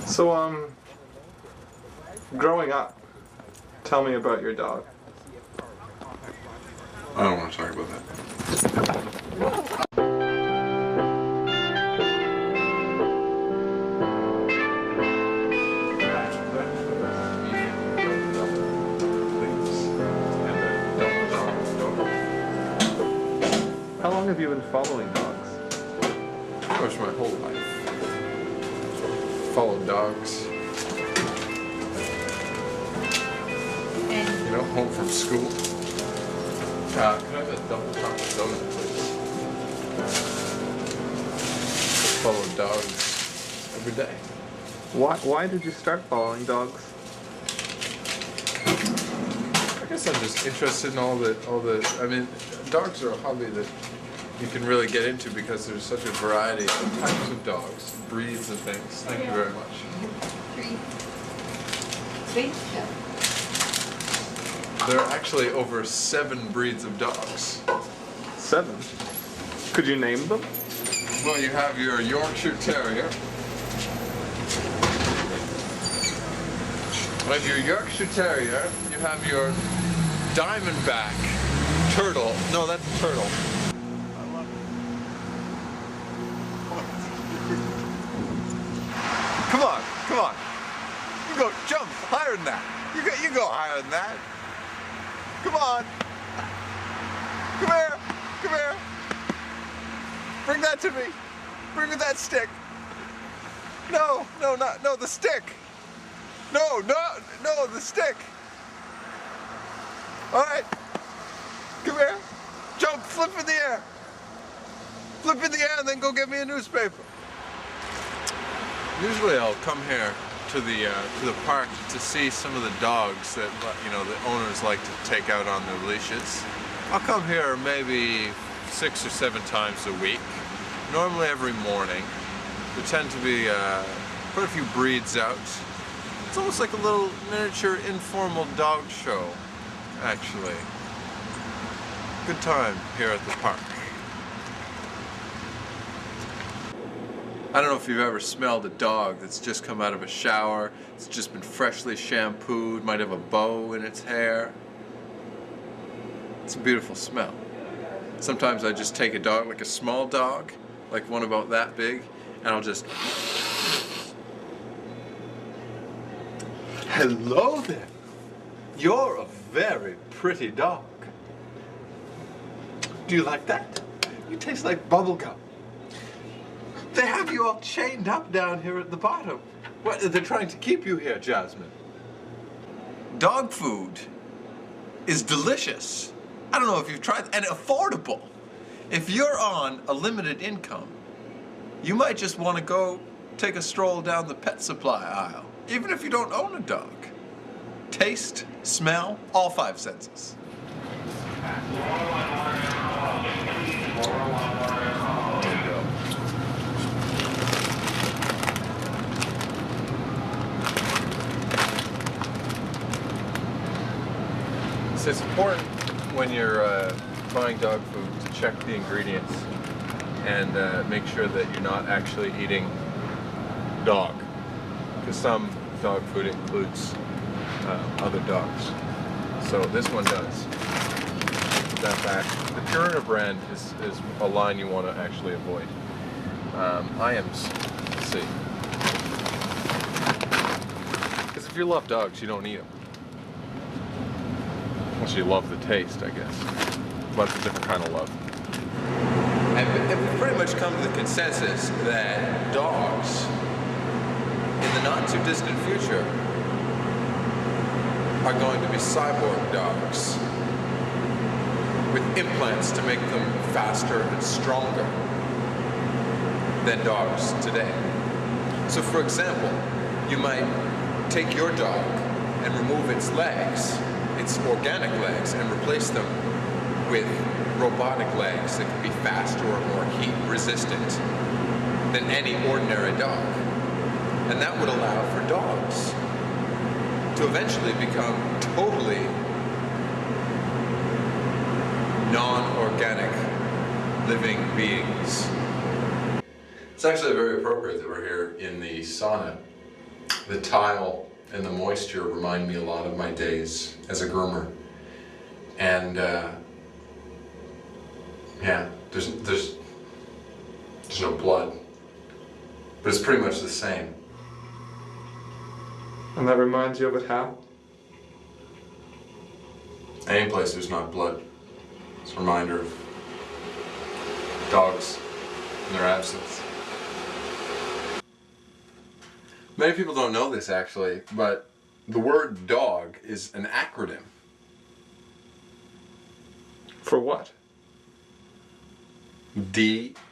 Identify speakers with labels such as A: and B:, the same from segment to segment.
A: So, growing up, tell me about your dog.
B: I don't want to talk about that.
A: How long have you been following dogs?
B: Pretty much my whole life. Followed dogs. You know, home from school. Can I have a double chocolate donut, please? Followed dogs every day.
A: Why did you start following dogs?
B: I guess I'm just interested in all the. I mean, dogs are a hobby that you can really get into because there's such a variety of types of dogs, breeds and things. Thank you very much.
C: 3.
B: There are actually over 7 breeds of dogs.
A: 7? Could you name them?
B: Well, you have your Yorkshire Terrier. You have your Yorkshire Terrier. You have your Diamondback Turtle. No, that's a turtle. Come on, come on. You go jump higher than that. You go higher than that. Come on. Come here. Come here. Bring that to me. Bring me that stick. No, the stick. No, the stick. All right. Come here. Jump, flip in the air. Flip in the air and then go get me a newspaper. Usually I'll come here to the park to see some of the dogs that, you know, the owners like to take out on their leashes. I'll come here maybe 6 or 7 times a week, normally every morning. There tend to be quite a few breeds out. It's almost like a little miniature informal dog show, actually. Good time here at the park. I don't know if you've ever smelled a dog that's just come out of a shower, it's just been freshly shampooed, might have a bow in its hair. It's a beautiful smell. Sometimes I just take a dog, like a small dog, like one about that big, and I'll just... Hello there! You're a very pretty dog. Do you like that? You taste like bubble gum. They have you all chained up down here at the bottom. What, they're trying to keep you here, Jasmine. Dog food is delicious. I don't know if you've tried, and affordable. If you're on a limited income, you might just want to go take a stroll down the pet supply aisle, even if you don't own a dog. Taste, smell, all 5 senses. So it's important when you're buying dog food to check the ingredients and make sure that you're not actually eating dog, because some dog food includes other dogs. So this one does. Put that back. The Purina brand is a line you want to actually avoid. IAMS, C. Because if you love dogs, you don't eat them. Unless you love the taste, I guess. But it's a different kind of love. And we've pretty much come to the consensus that dogs, in the not too distant future, are going to be cyborg dogs with implants to make them faster and stronger than dogs today. So for example, you might take your dog and remove its legs, its organic legs, and replace them with robotic legs that can be faster or more heat resistant than any ordinary dog. And that would allow for dogs to eventually become totally non-organic living beings. It's actually very appropriate that we're here in the sauna. The tile and the moisture remind me a lot of my days as a groomer. And yeah, there's no blood, but it's pretty much the same.
A: And that reminds you of it how?
B: Any place there's not blood, it's a reminder of dogs and their absence. Many people don't know this actually, but the word dog is an acronym.
A: For what?
B: D-O-G.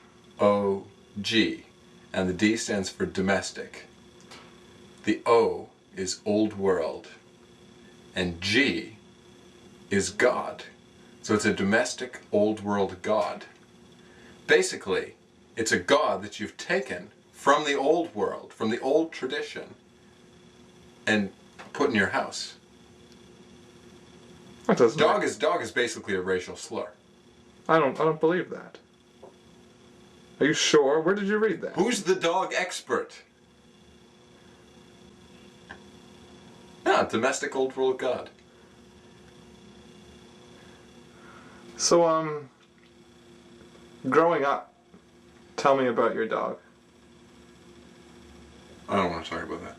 B: And the D stands for domestic. The O is old world. And G is God. So it's a domestic old world God. Basically, it's a God that you've taken from the old world, from the old tradition, and put in your house.
A: That doesn't
B: Dog is basically a racial slur.
A: I don't believe that. Are you sure? Where did you read that?
B: Who's the dog expert? Ah, domestic old world God.
A: So, growing up, tell me about your dog.
B: I don't want to talk about that.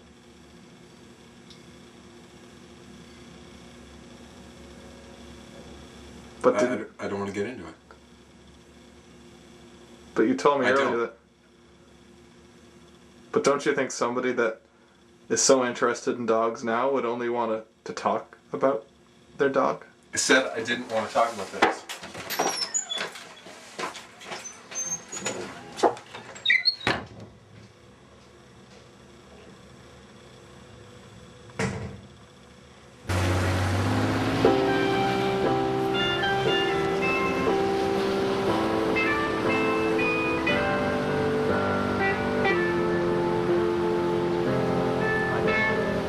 A: But
B: I don't want to get into it.
A: But you told me
B: I
A: earlier
B: don't.
A: that. But don't you think somebody that is so interested in dogs now would only want to talk about their dog?
B: I said I didn't want to talk about this.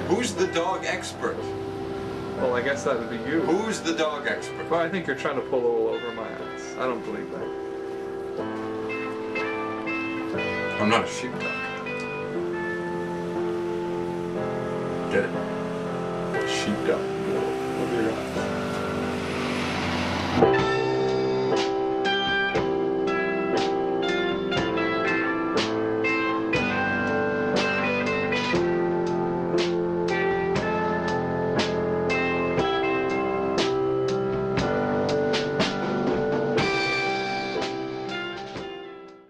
B: Who's the dog expert?
A: Well, I guess that would be you.
B: Who's the dog expert?
A: Well, I think you're trying to pull all over my ass. I don't believe that.
B: I'm not a sheepdog. Get it? Sheepdog.